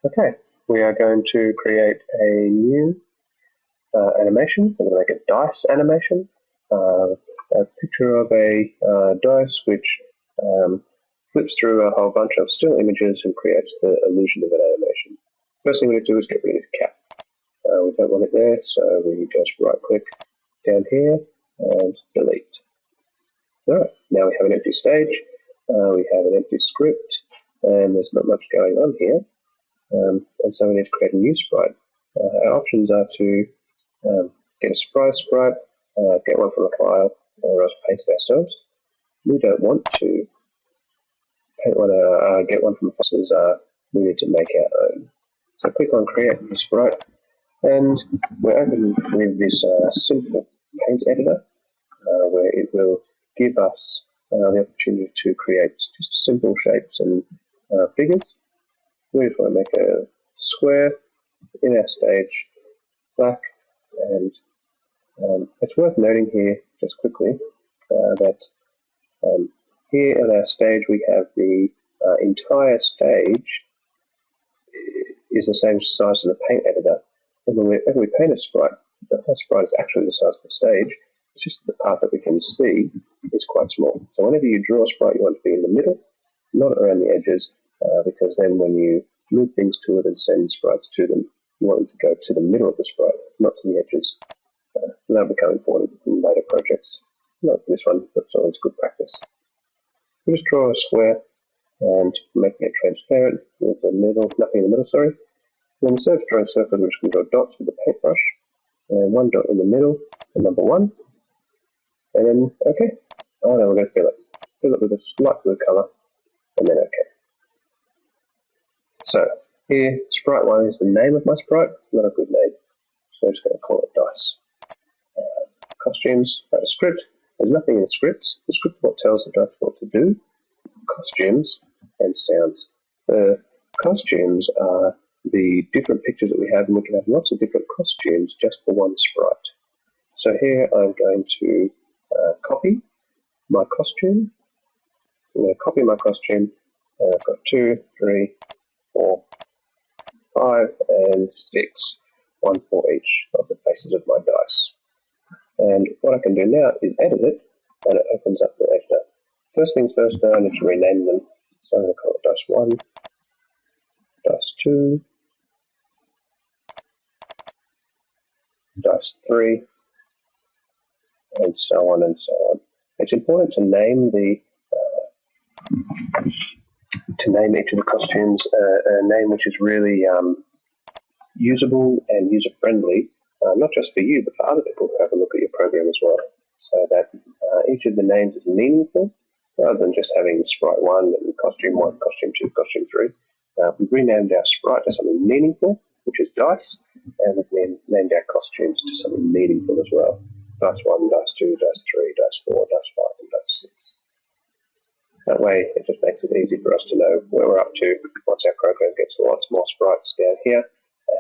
Okay, we are going to create a new animation. We're going to make a dice animation, a picture of a dice which flips through a whole bunch of still images and creates the illusion of an animation. First thing we need to do is get rid of the cap. We don't want it there, so we just right click down here and delete. Alright, now we have an empty stage, we have an empty script, and there's not much going on here. And so we need to create a new sprite. Our options are to get a surprise sprite, get one from a file, or else paste it ourselves. We don't want to paint one, get one from files, we need to make our own. So click on create the sprite, and we're open with this simple paint editor, where it will give us the opportunity to create just simple shapes and figures. We just want to make a square in our stage, black, and it's worth noting here, just quickly, that here on our stage we have the entire stage is the same size as the paint editor. And when we paint a sprite, the whole sprite is actually the size of the stage. It's just the part that we can see is quite small. So whenever you draw a sprite, you want to be in the middle, not around the edges, because then when you move things to it and send sprites to them, you want them to go to the middle of the sprite, not to the edges. That'll become important in later projects. Not this one, but it's always good practice. We just draw a square and making it transparent with the middle, nothing in the middle, sorry. Then instead of drawing circles, we're just going to draw dots with the paintbrush, and one dot in the middle, the number 1, and then okay. Oh no, we're going to fill it with a light blue color, and then okay. So here, sprite 1 is the name of my sprite, not a good name, so I'm just going to call it dice. Costumes, script. There's nothing in the scripts. The script is what tells the dice what to do. Costumes and sounds. The costumes are the different pictures that we have, and we can have lots of different costumes just for one sprite. So here I'm going to copy my costume. I'm going to copy my costume. I've got 2, 3, 4, 5, and 6. 1 for each of the faces of my dice. And what I can do now is edit it, and it opens up the editor. First things first, I need to rename them. So I'm going to call it dice 1, dice 2, dice 3, and so on and so on. It's important to name each of the costumes a name which is really usable and user friendly, not just for you but for other people who have a look at your program as well, so that each of the names is meaningful rather than just having sprite 1 and costume 1, costume 2, costume 3. We've renamed our sprite to something meaningful, which is dice, and we've named our costumes to something meaningful as well. Dice 1, dice 2, dice 3, dice 4, dice 5, and dice 6. That way, it just makes it easy for us to know where we're up to once our program gets lots more sprites down here,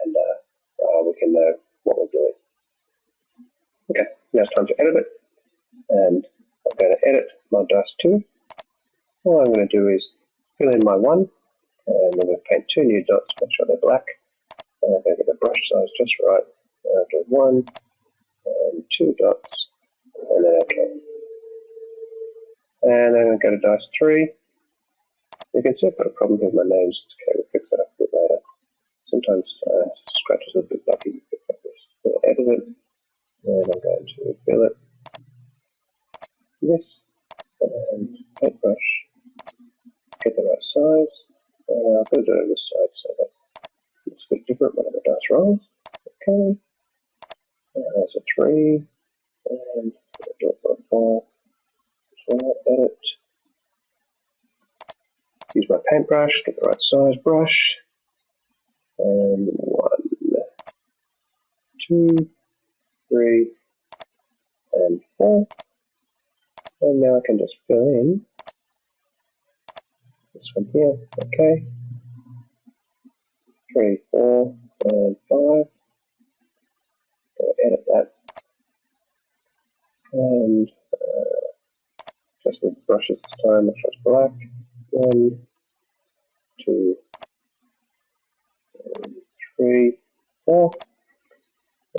and we can know what we're doing. Okay, now it's time to edit it, and I'm going to edit my dice 2. All I'm going to do is fill in my 1, and I'm going to paint 2 new dots, make sure they're black, and I'm going to get the brush size just right. I'll do 1 and 2 dots, and then okay. And then I'm going to go to dice 3. You can see I've got a problem here with my names. Okay, we'll fix that up a bit later. Sometimes Scratch is a bit lucky. So I'll edit it, and I'm going to fill it. This, and paintbrush, get the right size. I'm going to do it on this side so that it looks a bit different when the dice rolls. Okay, there's a 3, and I'll do it for a 4. So edit. Use my paintbrush, get the right size brush, and 1, 2, 3, and 4. And now I can just fill in this one here. Okay. 3, 4, and 5. Go edit that. And just with brushes this time, make sure it's black. 1, 2, 3, 4.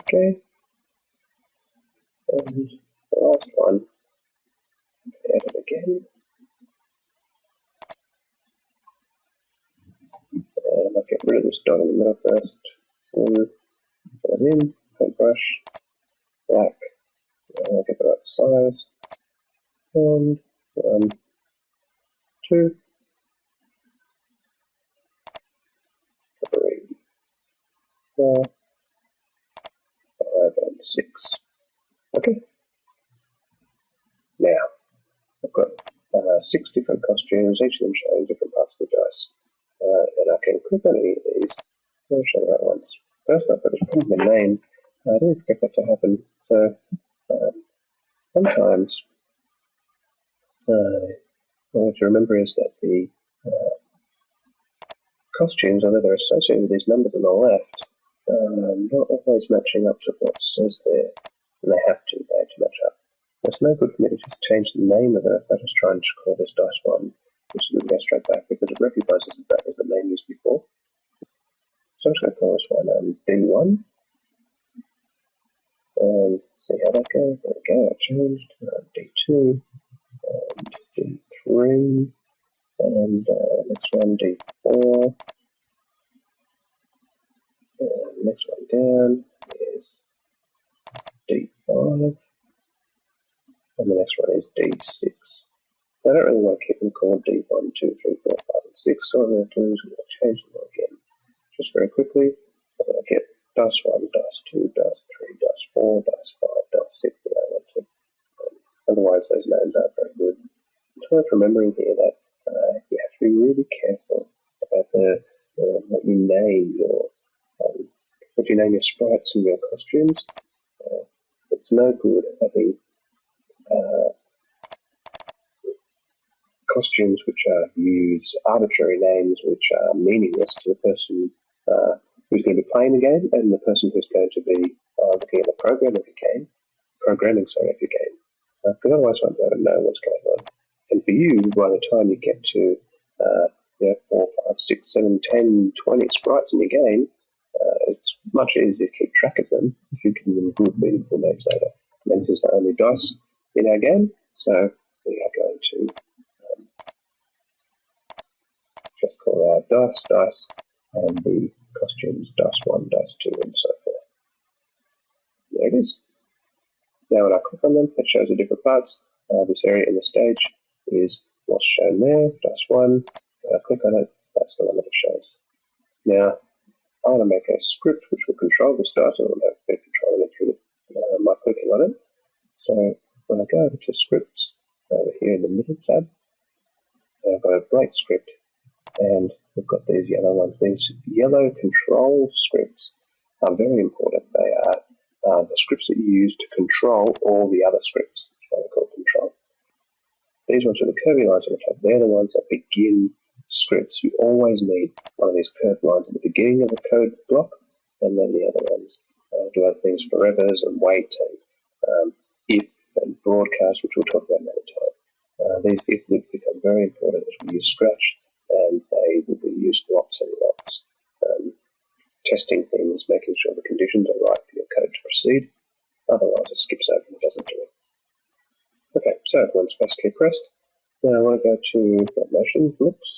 Okay. And the last one, add it again. And I'll get rid of this dot in the middle first. Put it in, paintbrush, black, I'll get the right size. And 1, 2, 3, 4, 5, and 6. Okay. Now, I've got 6 different costumes, each of them showing different parts of the dice. And I can click on any of these. I'll show the right ones. First, I've got to put in the names. I didn't expect that to happen. So, sometimes, what to remember is that the costumes, although they're associated with these numbers on the left, not always matching up to what says there. And they have to match up. It's no good for me to just change the name of it if I just try and call this dice 1, which is going to go straight back because it recognizes that that was the name used before. So I'm just going to call this one D1. And see how that goes. There we go, I changed. D2 and D3. And next one D4. And next one down is D5. And the next one is D6. I don't really want to keep them called D1, 2, 3, 4, 5, and 6. So what I'm going to do is I'm going to change them again just very quickly. So that I get dice 1, dice 2, dice 3, dice 4, dice 5, dice 6 that I want to. Otherwise, those names aren't very good. It's worth remembering here that you have to be really careful about what you name your sprites and your costumes. It's no good having costumes which use arbitrary names which are meaningless to the person who's going to be playing the game and the person who's going to be looking at the programming of your game, because otherwise I won't be able to know what's going on. And for you, by the time you get to 4, 5, 6, 7, 10, 20 sprites in your game, it's much easier to keep track of them if you give them good, meaningful names later. And this is the only dice in our game, so we are going to just call our dice, and the costumes dice 1, dice 2, and so forth. There it is. Now when I click on them, it shows the different parts. This area in the stage is what's shown there, dice 1. When I click on it, that's the one that it shows. Now, I want to make a script which will control this dice. I want to be controlling it through my clicking on it. So when I go over to scripts, over here in the middle tab, I've got a blank script, and we've got these yellow ones. These yellow control scripts are very important. They are the scripts that you use to control all the other scripts. That's why they're called control. These ones with the curvy lines on the top, they're the ones that begin scripts. You always need one of these curved lines at the beginning of the code block, and then the other ones do other things, forevers and wait and if and broadcast, which we'll talk about another time. These if loops become very important as we use Scratch, and they will be used lots and lots. Testing things, making sure the conditions are right for your code to proceed. Otherwise, it skips over and doesn't do it. Okay, so one space key pressed. Now I want to go to motion, looks,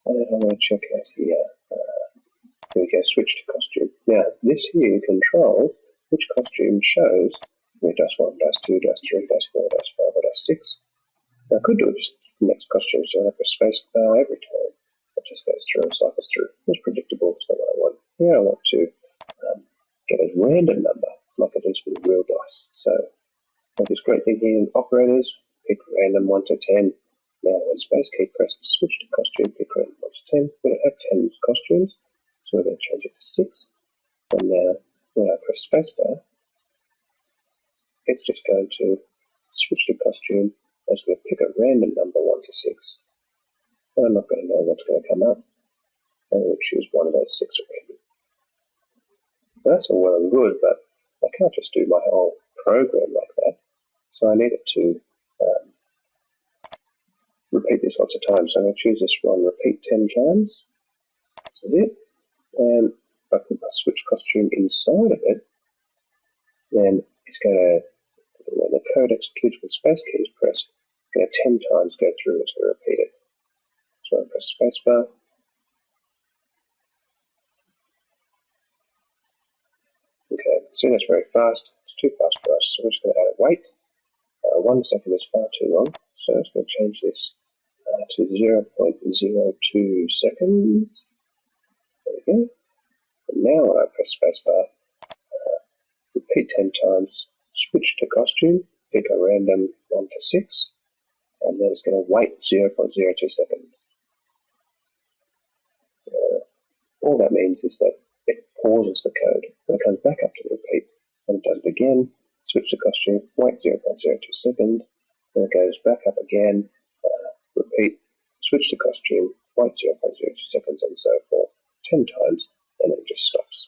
and I want to check out here. Here we go, switch to costume. Now, this here controls which costume shows dice 1, dice 2, dice 3, dice 4, dice 5, or dice 6. Now, I could do it just the next costume, so I press space bar every time. It just goes through and cycles through. It's predictable, so what I want. Here I want to get a random number, like it is with real dice. So, this great thing here in operators, pick random 1 to 10. Now, when space key pressed, switch to costume, pick random 1 to 10. We don't have 10 costumes, so we're going to change it to 6. And now, when I press space bar, it's just going to switch to costume. I'm just going to pick a random number 1 to 6. And I'm not going to know what's going to come up. I'm going to choose one of those 6 already. That's all well and good, but I can't just do my whole program like that. So I need it to repeat this lots of times. So I'm going to choose this one, repeat 10 times. This is it. And I put my switch costume inside of it, then it's going to, when the code executes with space key is pressed, it's going to 10 times go through and repeat it. So I press spacebar. Okay, see that's very fast. It's too fast for us, so we're just going to add a wait. 1 second is far too long, so I'm just going to change this to 0.02 seconds. There we go. And now when I press spacebar, repeat 10 times, switch to costume, pick a random 1 to 6, and then it's going to wait 0.02 seconds. All that means is that it pauses the code, and it comes back up to repeat, and it does it again, switch to costume, wait 0.02 seconds, then it goes back up again, repeat, switch to costume, wait 0.02 seconds, and so forth, 10 times, and then it just stops.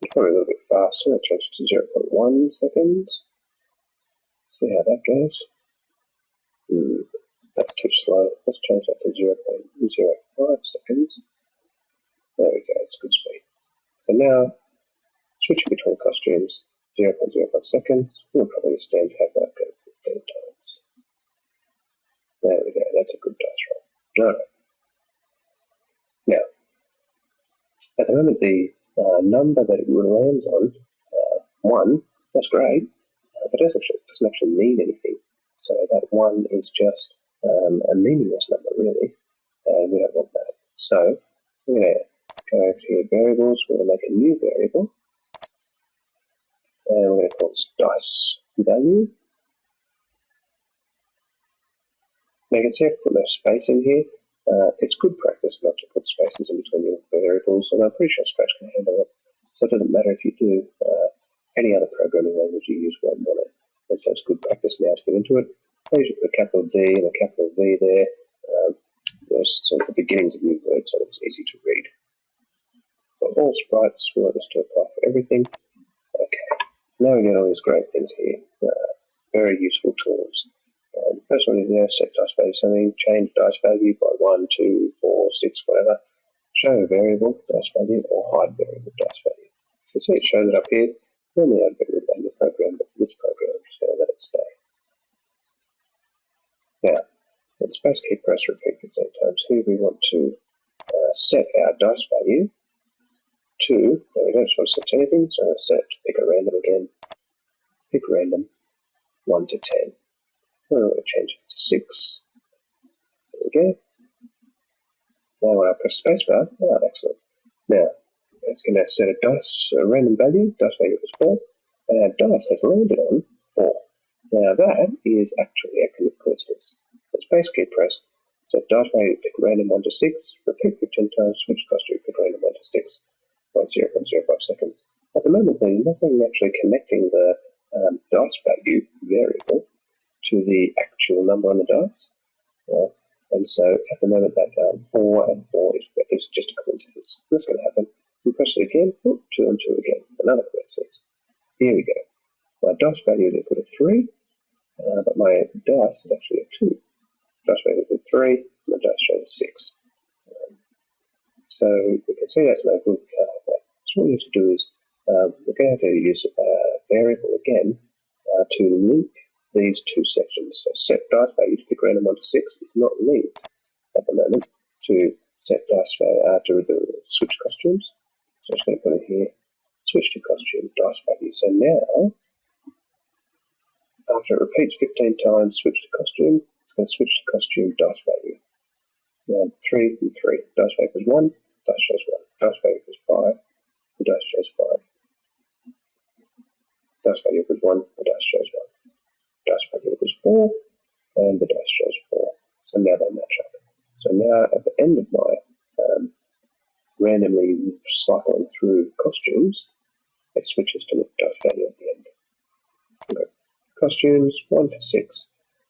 It's probably a little bit faster, I'll change it to 0.1 seconds. See how that goes. That's too slow. Let's change that to 0.05 seconds. There we go, it's good speed. So now, switching between costumes, 0.05 seconds. We'll probably stand to have that go 15 times. There we go, that's a good dice roll. Alright. Now, at the moment the number that it lands on, 1, that's great, but it doesn't actually mean anything. So that 1 is just a meaningless number, really, and we don't want that. So we're going to go over to variables, we're going to make a new variable, and we're going to call this dice value. Now you can see I put no space in here. It's good practice not to put spaces in between your variables, and I'm pretty sure Scratch can handle it. So it doesn't matter if you do any other programming language you use won't want it. And so it's good practice now to get into it. I usually put a capital D and a capital V there. There's sort of the beginnings of new words, so it's easy to read. For all sprites, we want this to apply for everything. Okay, now we get all these great things here. Very useful tools. The first one is set dice value something, change dice value by 1, 2, 4, 6, whatever. Show a variable dice value or hide variable dice value. You can see it shows it up here. Normally I'd get rid of that in the program, but for this program I'm just going to let it stay. Now, with the space key press repeat 15 times here, we want to set our dice value to, now we don't just want to set anything, so I'm going to set, pick a random again, pick random, 1 to 10. I'm going to change it to 6. There we go. Now when I press spacebar, excellent. Now, it's going to set a random value, dice value equals 4, and our dice has landed on 4. Now that is actually a coincidence. The space key pressed, set dice value, pick random 1 to 6, repeat 15 times, switch costume, pick random 1 to 6, 0.05 seconds. At the moment there's nothing actually connecting the dice value variable to the actual number on the dice. And so at the moment that 4 and 4 is just a coincidence. What's going to happen? We press it again, 2 and 2 again, another coincidence. Here we go. My dice value is equal to 3, but my dice is actually a 2. Dice value is equal to 3, and the dice shows 6. So we can see that's no good. So what we need to do is we're going to have to use a variable again to link these two sections. So set dice value to pick random 1 to 6 is not linked at the moment to set dice value to the switch costumes. So I'm just going to put it here, switch to costume, dice value. So now, after it repeats 15 times, switch to costume, it's going to switch to costume, dice value. Now 3 and 3, dice value equals 1, dice shows 1, dice value equals 5, the dice shows 5. Dice value equals 1, the dice shows 1. Dice value equals 4, and the dice shows 4. So now they match up. So now at the end of my randomly cycling through costumes, it switches to the dice value at the end. We've got costumes 1 to 6.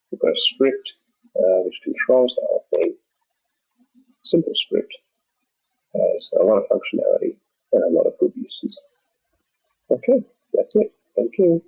We've got a script which controls the whole thing. Simple script has a lot of functionality and a lot of good uses. Okay, that's it. Thank you.